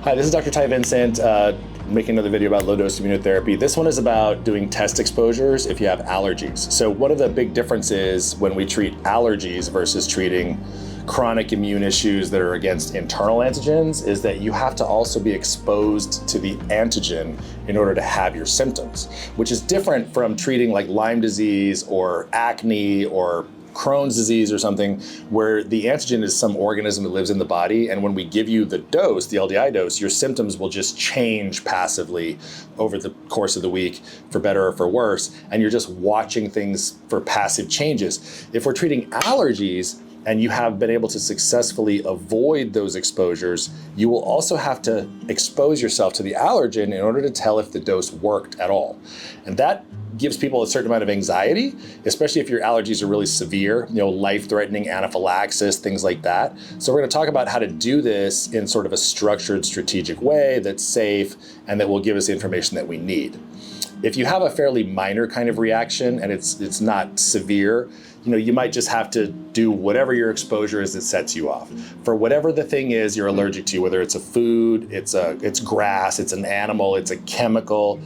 Hi, this is Dr. Ty Vincent, making another video about low-dose immunotherapy. This one is about doing test exposures if you have allergies. So one of the big differences when we treat allergies versus treating chronic immune issues that are against internal antigens is that you have to also be exposed to the antigen in order to have your symptoms, which is different from treating like Lyme disease or acne or Crohn's disease or something, where the antigen is some organism that lives in the body, and when we give you the dose, the LDI dose, your symptoms will just change passively over the course of the week, for better or for worse, and you're just watching things for passive changes. If we're treating allergies, and you have been able to successfully avoid those exposures, you will also have to expose yourself to the allergen in order to tell if the dose worked at all. And that gives people a certain amount of anxiety, especially if your allergies are really severe, life-threatening anaphylaxis, things like that. So we're gonna talk about how to do this in sort of a structured, strategic way that's safe and that will give us the information that we need. If you have a fairly minor kind of reaction and it's not severe, you might just have to do whatever your exposure is that sets you off. For whatever the thing is you're allergic to, whether it's a food, it's grass, it's an animal, it's a chemical,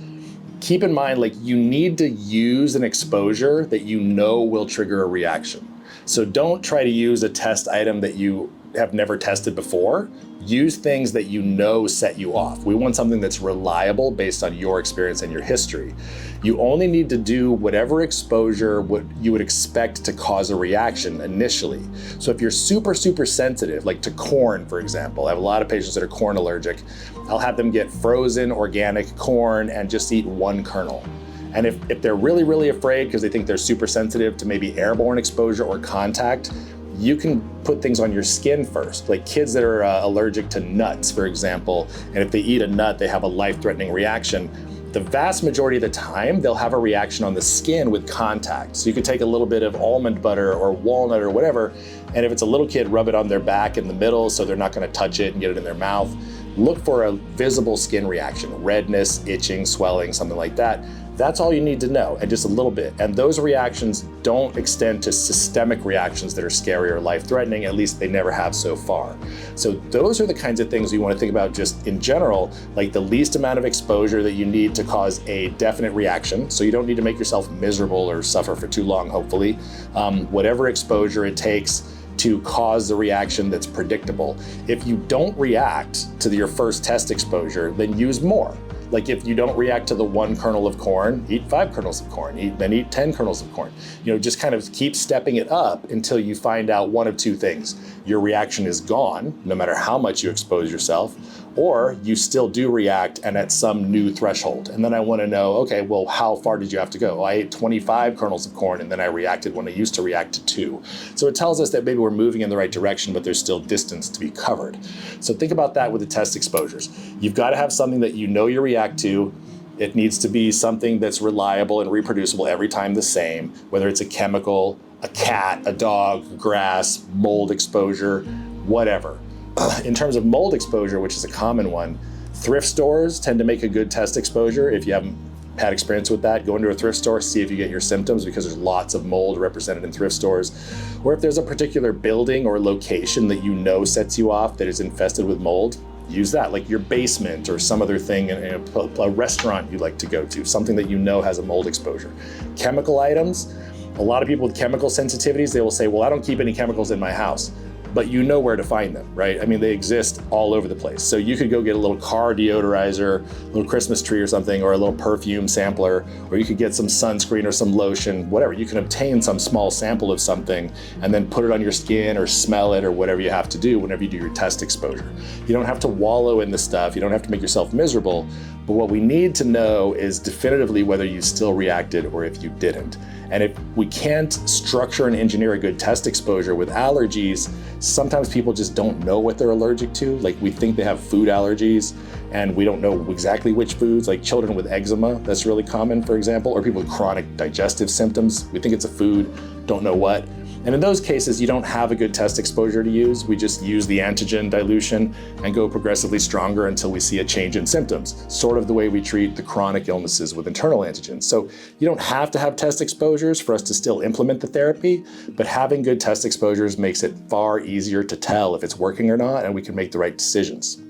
keep in mind, you need to use an exposure that you know will trigger a reaction. So don't try to use a test item that you have never tested before. Use things that you know set you off. We want something that's reliable based on your experience and your history. You only need to do whatever exposure you would expect to cause a reaction initially. So if you're super, super sensitive, like to corn, for example, I have a lot of patients that are corn allergic. I'll have them get frozen organic corn and just eat one kernel. And if they're really, really afraid because they think they're super sensitive to maybe airborne exposure or contact, you can put things on your skin first. Like kids that are allergic to nuts, for example, and if they eat a nut, they have a life-threatening reaction. The vast majority of the time, they'll have a reaction on the skin with contact. So you could take a little bit of almond butter or walnut or whatever, and if it's a little kid, rub it on their back in the middle so they're not gonna touch it and get it in their mouth. Look for a visible skin reaction, redness, itching, swelling, something like that. That's all you need to know, and just a little bit. And those reactions don't extend to systemic reactions that are scary or life-threatening, at least they never have so far. So those are the kinds of things you want to think about just in general, like the least amount of exposure that you need to cause a definite reaction. So you don't need to make yourself miserable or suffer for too long, hopefully. Whatever exposure it takes to cause the reaction that's predictable. If you don't react to your first test exposure, then use more. Like if you don't react to the one kernel of corn, eat 5 kernels of corn, then eat 10 kernels of corn. Just kind of keep stepping it up until you find out one of two things. Your reaction is gone, no matter how much you expose yourself, or you still do react and at some new threshold. And then I want to know, okay, well, how far did you have to go? Well, I ate 25 kernels of corn and then I reacted when I used to react to 2. So it tells us that maybe we're moving in the right direction, but there's still distance to be covered. So think about that with the test exposures. You've got to have something that you know you react to. It needs to be something that's reliable and reproducible every time the same, whether it's a chemical, a cat, a dog, grass, mold exposure, whatever. In terms of mold exposure, which is a common one, thrift stores tend to make a good test exposure. If you haven't had experience with that, go into a thrift store, see if you get your symptoms, because there's lots of mold represented in thrift stores. Or if there's a particular building or location that you know sets you off that is infested with mold, use that, like your basement or some other thing in a restaurant you like to go to, something that you know has a mold exposure. Chemical items, a lot of people with chemical sensitivities, they will say, well, I don't keep any chemicals in my house. But you know where to find them, right? I mean, they exist all over the place. So you could go get a little car deodorizer, a little Christmas tree or something, or a little perfume sampler, or you could get some sunscreen or some lotion, whatever. You can obtain some small sample of something and then put it on your skin or smell it or whatever you have to do whenever you do your test exposure. You don't have to wallow in the stuff. You don't have to make yourself miserable. But what we need to know is definitively whether you still reacted or if you didn't. And if we can't structure and engineer a good test exposure with allergies, sometimes people just don't know what they're allergic to. Like we think they have food allergies and we don't know exactly which foods, like children with eczema, that's really common, for example, or people with chronic digestive symptoms. We think it's a food, don't know what. And in those cases, you don't have a good test exposure to use. We just use the antigen dilution and go progressively stronger until we see a change in symptoms, sort of the way we treat the chronic illnesses with internal antigens. So you don't have to have test exposures for us to still implement the therapy, but having good test exposures makes it far easier to tell if it's working or not, and we can make the right decisions.